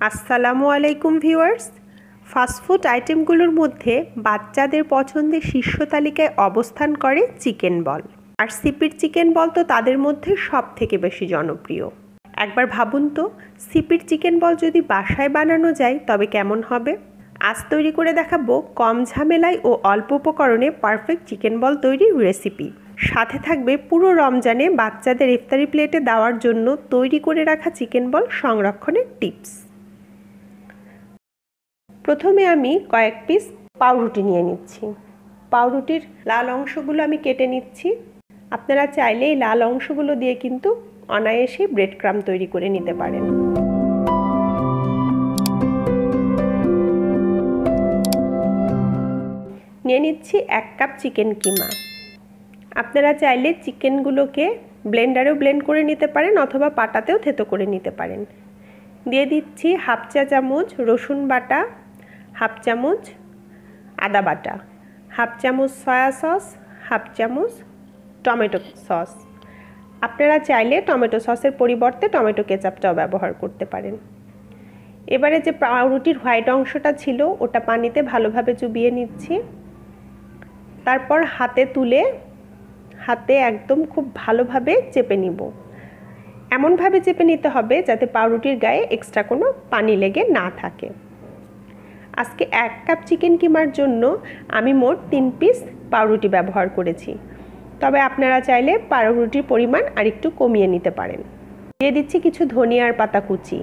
আসসালামু আলাইকুম viewers. Fast food আইটেমগুলোর মধ্যে বাচ্চাদের পছন্দের শীর্ষ তালিকায় অবস্থান করে চিকেন বল। আর সিপির চিকেন বল তো তাদের মধ্যে সব থেকে বেশি জনপ্রিয়। একবার ভাবুন তো, সিপির চিকেন বল যদি বাসায় বানানো যায় তবে কেমন হবে। আজ তৈরি করে দেখাবো কম ঝামেলায় ও অল্প উপকরণে পারফেক্ট চিকেন বল তৈরির রেসিপি। সাথে থাকবে পুরো রমজানে বাচ্চাদের ইফতারি প্লেটে দেওয়ার জন্য তৈরি করে রাখা চিকেন বল সংরক্ষণের টিপস। প্রথমে আমি কয়েক পিস পাউরুটি নিয়ে নিচ্ছি। পাউরুটির লাল অংশগুলো আমি কেটে নিচ্ছি। আপনারা চাইলে এই লাল অংশগুলো দিয়ে কিন্তু অনায়াসে ব্রেড ক্রাম্ব তৈরি করে নিতে পারেন। নিয়ে নিচ্ছি 1 কাপ চিকেন কিমা। আপনারা চাইলে চিকেনগুলোকে ব্লেন্ডারেও ব্লেন্ড করে নিতে পারেন অথবা পাটাতেও থেতো করে নিতে পারেন। দিয়ে দিচ্ছি হাফ চা চামচ রসুন বাটা, হাফ চামচ আদা বাটা, হাফ চামচ সয়া সস, হাফ চামচ টমেটো সস। আপনারা চাইলে টমেটো সসের পরিবর্তে টমেটো কেচাপটাও ব্যবহার করতে পারেন। এবারে যে পাউরুটির হোয়াইট অংশটা ছিল ওটা পানিতে ভালোভাবে চুবিয়ে নিচ্ছি। তারপর হাতে তুলে হাতে একদম খুব ভালোভাবে চেপে নিব। এমনভাবে চেপে নিতে হবে যাতে পাউরুটির গায়ে এক্সট্রা কোনো পানি লেগে না থাকে। আজকে 1 কাপ চিকেন কিমার জন্য আমি মোট 3 পিস পাউরুটি ব্যবহার করেছি, তবে আপনারা চাইলে পাউরুটির পরিমাণ আরেকটু কমিয়ে নিতে পারেন। দিয়ে দিচ্ছি কিছু ধনিয়ার পাতা কুচি।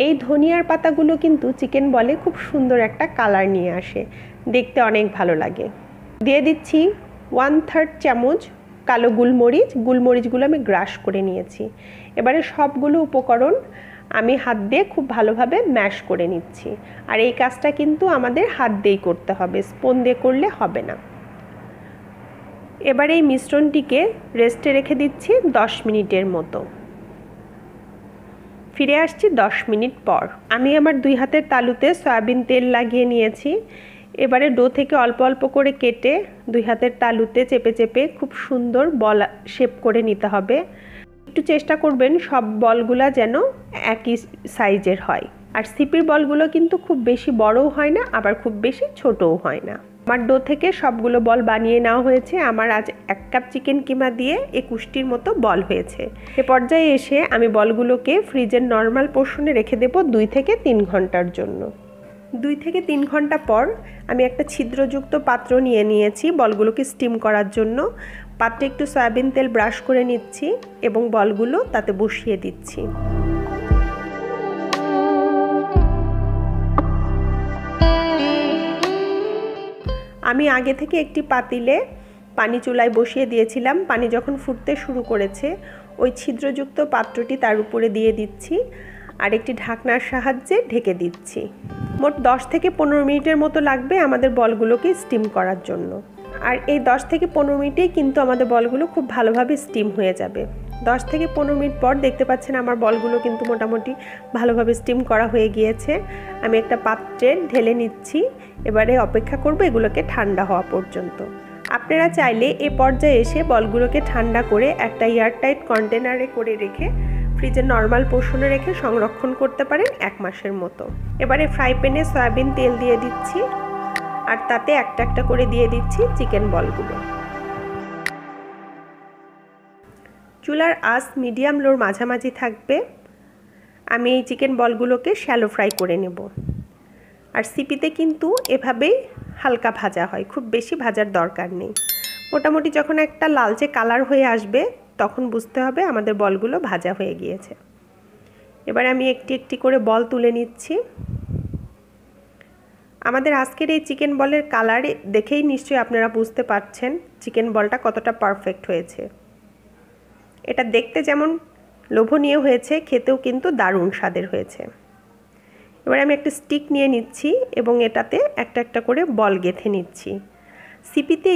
এই ধনিয়ার পাতাগুলো কিন্তু চিকেন বলে খুব সুন্দর একটা কালার নিয়ে আসে, দেখতে অনেক ভালো লাগে। দিয়ে দিচ্ছি 1/3 চামচ কালো গোলমরিচ। গোলমরিচগুলো আমি গ্রাশ করে নিয়েছি। এবারে সবগুলো উপকরণ আমি হাত দিয়ে খুব ভালোভাবে ম্যাশ করে নিচ্ছি। আর এই কাজটা কিন্তু আমাদের হাত দিয়েই করতে হবে, স্পুন দিয়ে করলে হবে না। এবার এই মিশ্রণটিকে রেস্টে রেখে দিচ্ছি 10 মিনিটের মতো। ফিরে আসছি 10 মিনিট পর। আমি আমার 2 হাতের তালুতে সয়াবিন তেল লাগিয়ে নিয়েছি। এবারে ডো থেকে অল্প অল্প করে কেটে 2 হাতের তালুতে চেপে চেপে খুব সুন্দর বল শেপ করে নিতে হবে। একটু চেষ্টা করবেন সব বলগুলা যেন একই সাইজের হয়। আর সিপির বলগুলো কিন্তু খুব বেশি বড়ও হয় না, আবার খুব বেশি ছোটও হয় না। আমার ডো থেকে সবগুলো বল বানিয়ে নেওয়া হয়েছে। আমার আজ 1 কাপ চিকেন কিমা দিয়ে 21টির মতো বল হয়েছে। এ পর্যায়ে এসে আমি বলগুলোকে ফ্রিজের নর্মাল পোর্শনে রেখে দেব 2 থেকে 3 ঘন্টার জন্য। 2 থেকে 3 ঘন্টা পর আমি একটা ছিদ্রযুক্ত পাত্র নিয়ে নিয়েছি বলগুলোকে স্টিম করার জন্য। পাত্রে একটু সয়াবিন তেল ব্রাশ করে নিচ্ছি এবং বলগুলো তাতে বসিয়ে দিচ্ছি। আমি আগে থেকে একটি পাতিলে পানি চুলায় বসিয়ে দিয়েছিলাম। পানি যখন ফুটতে শুরু করেছে ওই ছিদ্রযুক্ত পাত্রটি তার উপরে দিয়ে দিচ্ছি আর একটি ঢাকনার সাহায্যে ঢেকে দিচ্ছি। মোট 10 থেকে 15 মিনিটের মতো লাগবে আমাদের বলগুলোকে স্টিম করার জন্য। আর এই 10 থেকে 15 মিনিটেই কিন্তু আমাদের বলগুলো খুব ভালোভাবে স্টিম হয়ে যাবে। 10 থেকে 15 মিনিট পর দেখতে পাচ্ছেন আমার বলগুলো কিন্তু মোটামুটি ভালোভাবে স্টিম করা হয়ে গিয়েছে। আমি একটা পাত্রে ঢেলে নিচ্ছি। এবারে অপেক্ষা করব এগুলোকে ঠান্ডা হওয়া পর্যন্ত। আপনারা চাইলে এ পর্যায়ে এসে বলগুলোকে ঠান্ডা করে একটা এয়ারটাইট কন্টেনারে করে রেখে ফ্রিজের নর্মাল পোর্শনে রেখে সংরক্ষণ করতে পারেন 1 মাসের মতো। এবারে ফ্রাই প্যানে সয়াবিন তেল দিয়ে দিচ্ছি আর তাতে একটা একটা করে দিয়ে দিচ্ছি চিকেন বলগুলো। চুলার আঁচ মিডিয়াম লোর মাঝামাঝি থাকবে। আমি এই চিকেন বলগুলোকে শ্যালো ফ্রাই করে নেব। আর সিপিতে কিন্তু এভাবেই হালকা ভাজা হয়, খুব বেশি ভাজার দরকার নেই। মোটামুটি যখন একটা লালচে কালার হয়ে আসবে তখন বুঝতে হবে আমাদের বলগুলো ভাজা হয়ে গিয়েছে। এবার আমি একটি একটি করে বল তুলে নিচ্ছি। আমাদের আজকের এই চিকেন বলের কালার দেখেই নিশ্চয়ই আপনারা বুঝতে পারছেন চিকেন বলটা কতটা পারফেক্ট হয়েছে। এটা দেখতে যেমন লোভনীয় হয়েছে, খেতেও কিন্তু দারুণ স্বাদের হয়েছে। এবার আমি একটা স্টিক নিয়ে নিচ্ছি এবং এটাতে একটা একটা করে বল গেঁথে নিচ্ছি। সিপিতে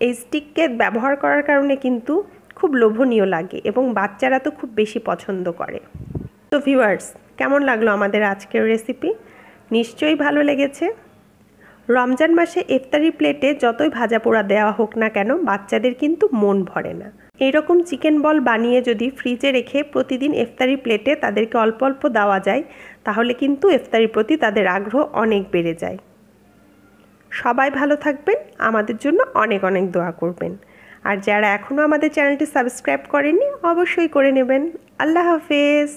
এই স্টিককে ব্যবহার করার কারণে কিন্তু খুব লোভনীয় লাগে এবং বাচ্চারা তো খুব বেশি পছন্দ করে। তো ভিউয়ার্স, কেমন লাগলো আমাদের আজকের রেসিপি? নিশ্চয়ই ভালো লেগেছে। রমজান মাসে ইফতারি প্লেটে যতই ভাজা পোড়া দেওয়া হোক না কেন বাচ্চাদের কিন্তু মন ভরে না। এইরকম চিকেন বল বানিয়ে যদি ফ্রিজে রেখে প্রতিদিন ইফতারি প্লেটে তাদেরকে অল্প অল্প দেওয়া যায় তাহলে কিন্তু ইফতারির প্রতি তাদের আগ্রহ অনেক বেড়ে যায়। সবাই ভালো থাকবেন, আমাদের জন্য অনেক অনেক দোয়া করবেন। আর যারা এখনও আমাদের চ্যানেলটি সাবস্ক্রাইব করেননি অবশ্যই করে নেবেন। আল্লাহ হাফেজ।